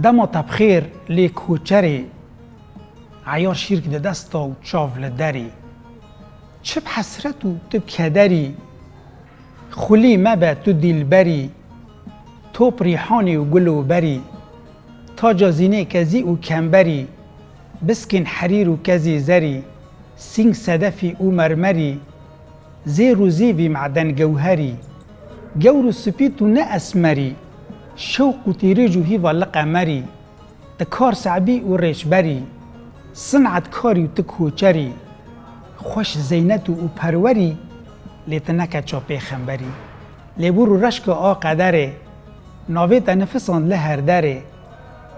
دما تبخیر لی کوچری عیار شیر که دستا و چاو لدری چه بحسرت و تب کدری خلی مبه تو دیلبری تو پریحانی و گل و بری تاج زینه کزی و کمبری بسکن حریر و کزی زری سینگ صدفی و مرمری زیر و زیوی معدن گوهری گور و سپیت و نه اسمری شوق و تیریج و هیوا لقمری تکار سعبی و ریشبری صنعت کاری و تکوچری خوش زینت و پروری لیتنکه چا پیخنبری لیبور و رشک آ قدره ناویت نفسان لهر دره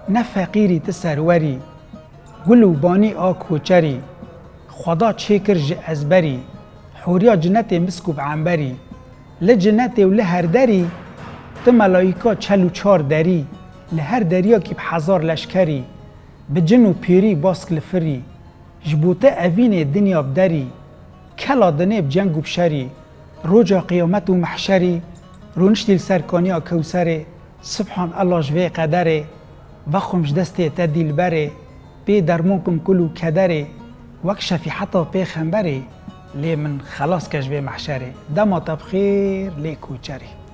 نه فقیری تسروری گل و بانی آ کوچری خدا چیکر ج ازبری حوریا جنت مسکوب عنبری لجنت و لهر دری ته ملائکا 44 دری لهر دریا کی بحزار لشکری به جن و پیری باسک لفری جبوته اوین دنیا بدری کلا دنیب جنگ و بشری روجا قیامت و محشری رونشتیل سرکانیا کوسره سبحان الله جوی قدره وخمش دسته تدیل بره بی درمونکم کلو کدره وک شفیحتا پیخنبره لی من خلاص کجوی محشره دما تبخیر لی کوچری